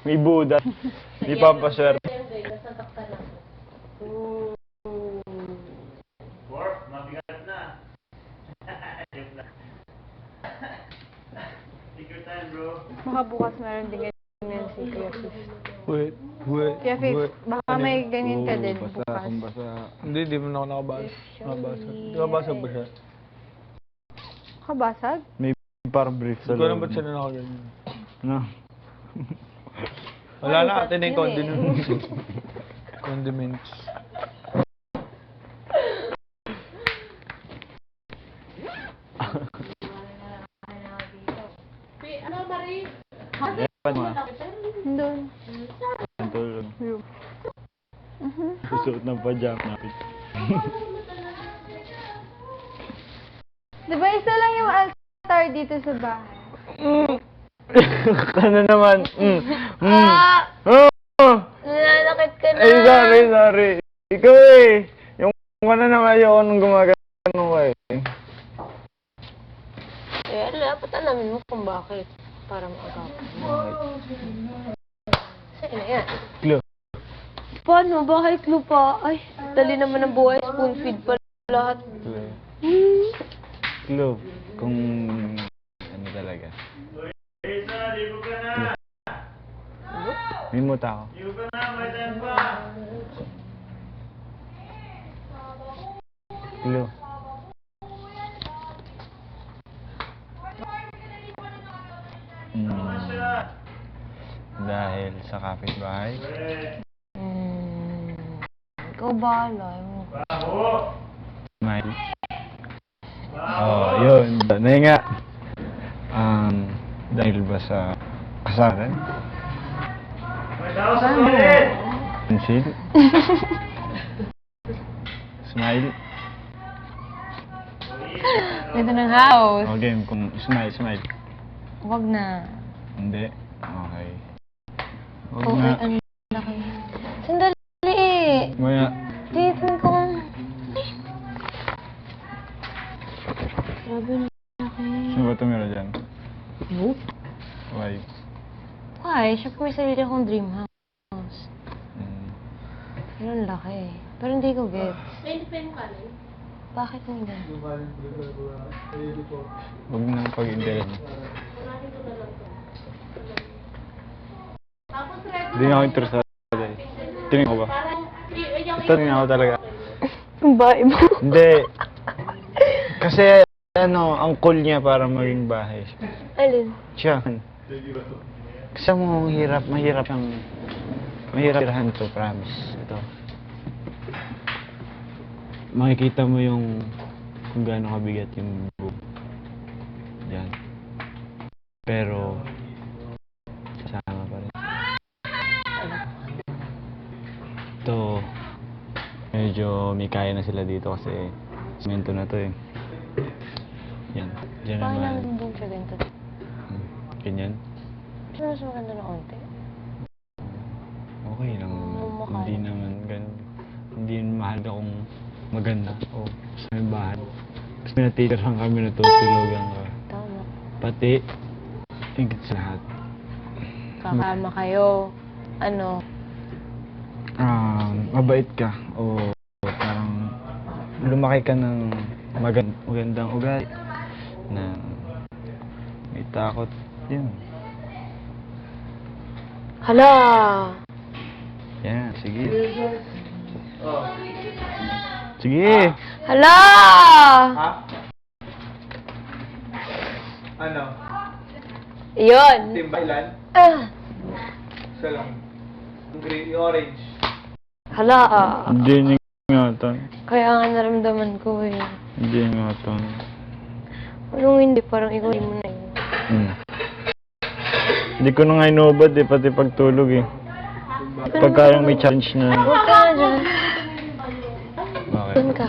May Buddha. Di pampaswerte. Nasasaktan ako. Fourth, mabigat na. Take your time, bro. Baka bukas meron din ganyan si Kuya Fif. Wait. Kuya Fif, baka may ganyan ka din basa, bukas. kung basa. Hindi, di mo na ako nakabasa. Nakabasag ba siya? Kabasag? May parang brief sa Hindi ko alam loob. ba't siya na nakaganyan. No. Wala na, atin na yung condiments. Condiments. Ano, Marie? Ewan mo. Doon. Ang tulog. Yun. Susuot ng pajama natin. Diba isa lang yung altar dito sa bahay? Ano naman? Nananakit ka na. Ay, sorry. Ikaw eh. Yung ano naman ayoko nung gumagano ka eh. Dapat alamin mo kung bakit. Para maagapan mo. Sa'yo na yan. Clue. Paano? Bakit lupa? Ay, dali naman ang buhay. Spoon feed pa lahat. Clue. Kung ano talaga. Isa, libo ka na. May muta ako. Libo ka na, may time pa. Clue. Dahil sa kapitbahay. Ikaw bahala. Baho. Smile. Oh, yun. Nahinga. Dahil ba sa kasalan? May tao sa toilet. Conceal? Smile? Ito ng house. O game, kung smile. Huwag na. Hindi. Okay. Huwag Okay, na. ang laki. Sandali. Maya. Dito ko. Grabe na laki. Sino ba tumira dyan? Boop. Why? Why? Siyempre may sarili akong dream house. Mm. Pero ang laki. Pero hindi ko get. May pen ka rin. Bakit hindi? Huwag nang pag-interest. Unahin ko na lang to. Tapos ready. Hindi na ako interesado eh. Tingin ko ba? Parang, yung Ito tingin ako talaga. Ang bahay mo. Hindi. Kasi ano, ang cool niya para maging bahay. Alin? Siya. Kasi mo mahirap siyang tirahan to, promise. Ito. Makikita mo yung kung gaano kabigat yung boob. Yan. Pero sasama pa rin. Ito, medyo may kaya na sila dito kasi semento na to eh. Yan. Diyan Paano naman. naman din siya ganito? Ganyan. Mas mas maganda na konti. Okay lang naman. Mukha Hindi lang. naman ganun. Hindi mahal akong maganda. O, sa may bahay. Tapos pinatitirahan kami na tutulugan ka. Tama. Pati, higit sa lahat. Kakama kayo. Ano? Mabait ka. O parang lumaki ka ng magandang ugali. Na may takot. Yun. Hala! Yan, sige. Sige! Hala! Ha? Ano? Iyon! Timbalan? Ah! Isa lang. Yung green, yung orange. Hala! Hindi ingatan. Kaya nga naramdaman ko eh. Hindi ingatan. Anong hindi? Parang ikaw mo na yun. Hindi ko na nga inubad eh, pati pagtulog eh. Pagka yung may challenge na... Huwag ka na dyan. Okay. Doon ka.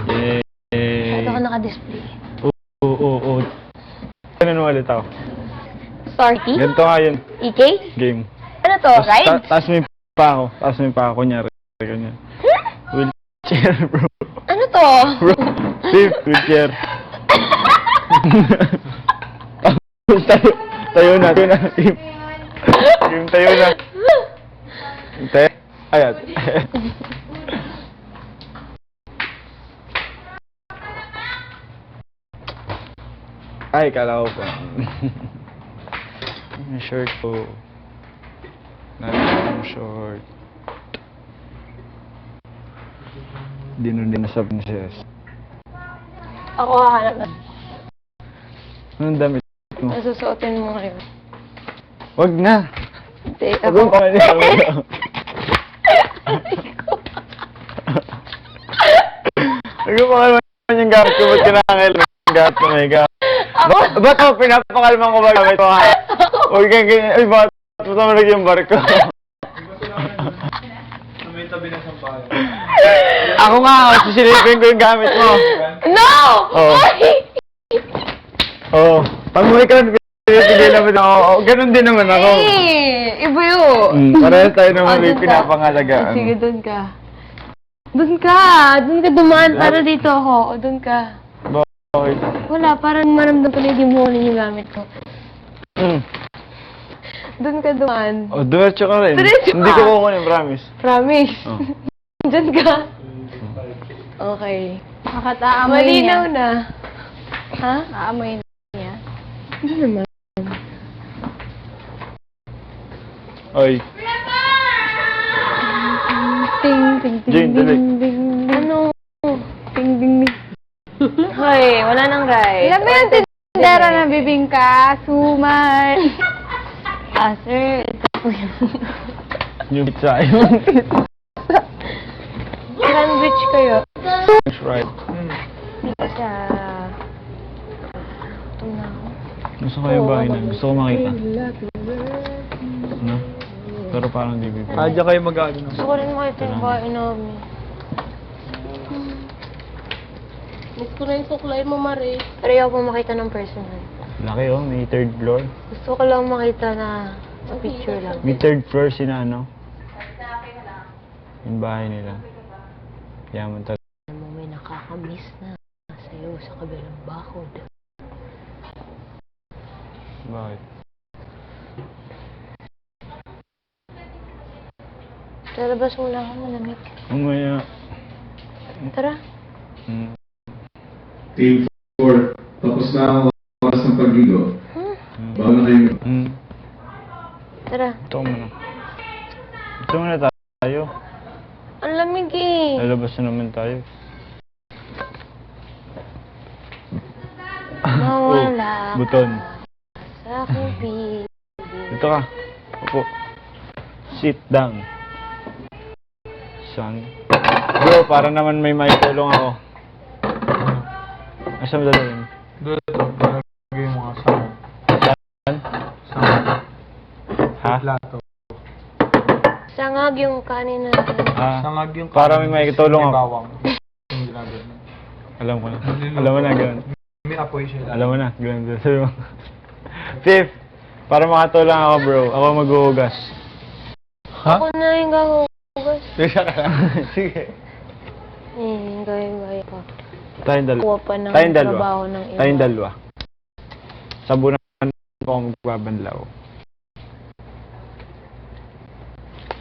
Ito ka Eh... naka-display. Oo. Ano ulit ako? Party? Ganito nga yun. EK? Game. Ano to? Ride? Taas mo yung pa ako. Taas mo yung pa ako. Kunyari. Ganyan. Wheelchair, bro. Ano to? Bro. Safe. Wheelchair. tayo na. Game tayo na. Hintay. Ayat. Ay, kala ko pa. Yung short ko. Yung short. Din na sa princess. Ako hahanap. Anong damit mo? Nasusuotin mo ngayon. Wag na! Hindi, Wag ako. mo pa niya. Wag mo pa naman yung gamit ko. Ba't kinakailan yung gamit ko na yung gamit? Ba't mo pinapakalman ko ba gamit ko ha? Huwag kang ganyan. Ay, ba't mo tamalag yung barko? May tabi ng sampahan. Ako nga, sisilipin ko yung gamit mo. No! Oo. Ay! Oo. Pag mo ikaw, pinipigilan mo na ako. Ganun din naman ako. Eh! Iba yun! Parehas tayo naman may Doon ka. pinapangalagaan. Sige, doon ka. Doon ka! Doon ka dumaan para dito ako. O, doon ka. Bakit? Wala, parang maramdam ko na hindi mo kunin yung gamit ko. Doon ka dumaan. O, diretso ka rin. Diretso Hindi ka. ko kukunin, promise. Promise. Oh. Diyan ka. Okay. Bakit aamoy niya? Malinaw na. Ha? Aamoy niya. Hindi naman. Oy. Ting, ting, ting, Jane, dali. ding, ding, ding. Ano? Ting, ding, ding. Hoy, wala nang right. Ilan ba yung tindera na bibingka? Suman. Ah, sir, ito po yung Yung pizza. Yung pizza. sandwich kayo. That's right. Pizza. Ito na ako. Gusto ko yung bahay na. Gusto ko makita. No? Pero parang di bibig. Adya kayo mag-ano. Gusto ko rin makita yung bahay namin. Miss ko na yung suklay mo, Mare. Pero ayaw ko makita ng personal. Laki oh, may third floor. Gusto ko lang makita na sa picture lang. May third floor sina ano. Yung bahay nila. Yaman talaga. Alam mo, may nakakamiss na sa'yo sa kabilang bakod. Bakit? Sa labas mo lang ako, malamig. Umaya. Tara. Team 4, tapos na ang oras ng pagligo. Bago na kayo. Tara. Ito muna. Ito muna tayo. Ang lamig eh. Lalabas na naman tayo. Mawala Buton. sa aking piling. Dito ka. Upo. Sit down. Son. Bro, para naman may maitulong ako. Asa mo dalawin? Doon ito. Lagay yung mga sangag. Saan? Sangag. Ha? Plato. Sangag yung kanin na. Ah, Sangag yung para may maitulong may ako. bawang. Yung ginagawa. Alam ko na. Alam mo na, ganun. May apoy siya. Alam mo na, ganun. Sabi mo. Fifth, para makatulong ako bro, ako maghuhugas. Ha? Ako na yung gahugas. Sige ka lang. Sige. Gaya pa. Tayong dalawa. Kuha pa ng Tayong dalawa. trabaho ng iba. Tayong dalawa. Sabunan po ako magbabanlaw.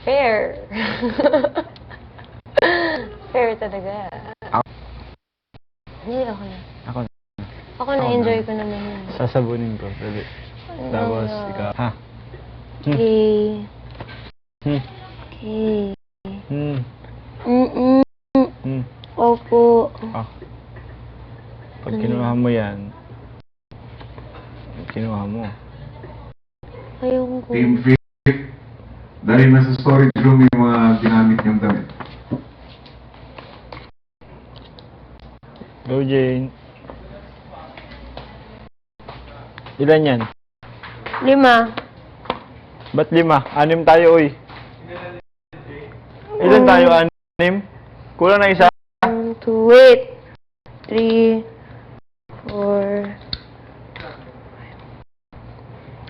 Fair. Fair talaga. Ako? Hindi, ako na. Ako na. Ako na-enjoy ko naman yun. Sasabunin ko. Dali. Tapos, ikaw. Ha? Okay. Hmm. Okay. Hmm. Mm-mm. Hmm. Opo. Ah. Pag kinuha mo yan, kinuha mo. Ayoko ko. Team 5, dahil nasa storage room yung mga ginamit niyong damit. Go, Jane. Ilan yan? 5. Ba't 5? 6 tayo, uy. Ilan tayo? 6? Kulang na isa? 1, 2, wait. 3, 4.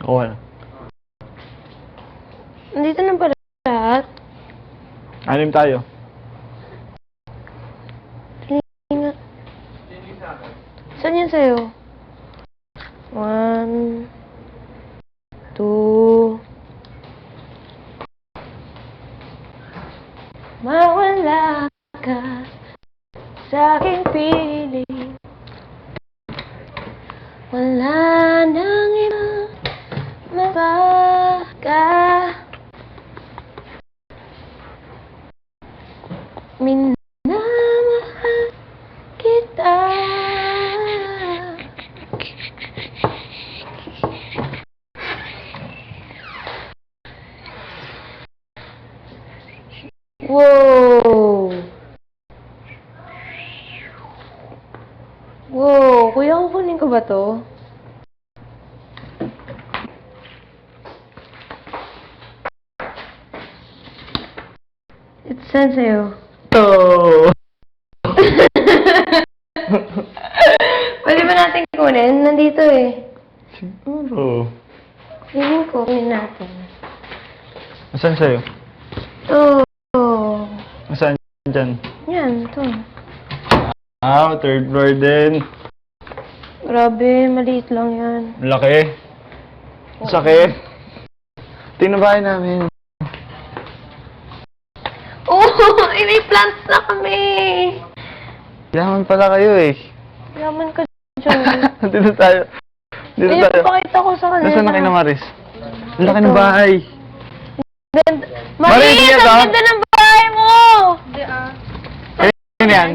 Oo na. Nandito na pala lahat. 6 tayo. Tingnan. Saan yan sa'yo? 1, 2, mawala ka sa aking piling. Wala nang iba mabaga. Minamahal kita. Wow! Wow, kuya, kukunin ko ba to? It's sent sa'yo. Oh! Pwede ba natin kunin? Nandito eh. Siguro. Feeling ko, kunin natin. Asan sa'yo? Oh. Asan dyan? Yan, to. Ah, third floor din. Grabe, maliit lang yan. Laki. Sakit. Tinabahay namin. Oh, may plants na kami. Yaman pala kayo eh. Yaman ka dyan. Dito tayo. Dito Ay, tayo. napapakita ko sa kanila. Nasaan na kayo na Maris? Ang laki Ito. ng bahay. Ganda. Maris, Maris, yan, ang ah. ganda ng bahay mo! Saan yan?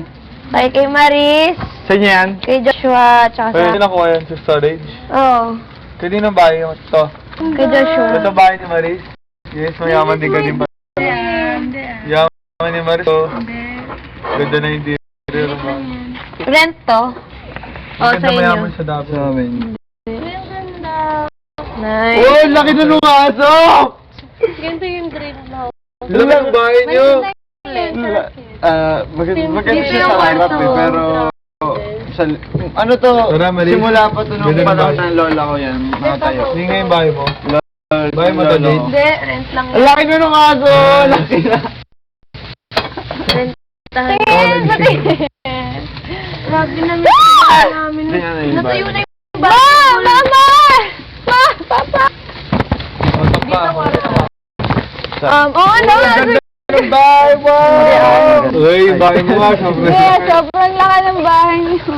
Kay Maris, Saan yan? kay Joshua, tsaka Pwede sa... nakuha yan sa storage. Oo, Kanino bahay yung ito? kay Joshua. Ito bahay ni Maris? Yes, mayaman din ka din ba? Yaman ni Maris. Oh. Ganda na yung interior mo. Rent to? O, Ganda sa mayaman inyo. sa Davao. Sa amin. Nice. Oh, laki na nung aso! Ganito yung green house. Laki ng bahay niyo! Maganda Dito siya yung sa harap kwarto. eh, pero... Sa, ano to? Tara, Maris. Simula pa to nung Ganda ng panahon bahay. ng lola ko yan. Nakatayo. Hindi nga yung bahay mo. Bahay mo Lolo to, ko. Jade? Hindi, rent lang. Ang laki na nung aso! Laki na! Rentahan. Grabe na namin. Hindi nga na yung Natuyo bahay. na yung bahay. Mama! Papa! Otak pa. Oo, ano? Ang bahay mo! Uy, bahay mo nga. Yeah, sobrang laki ng bahay niyo.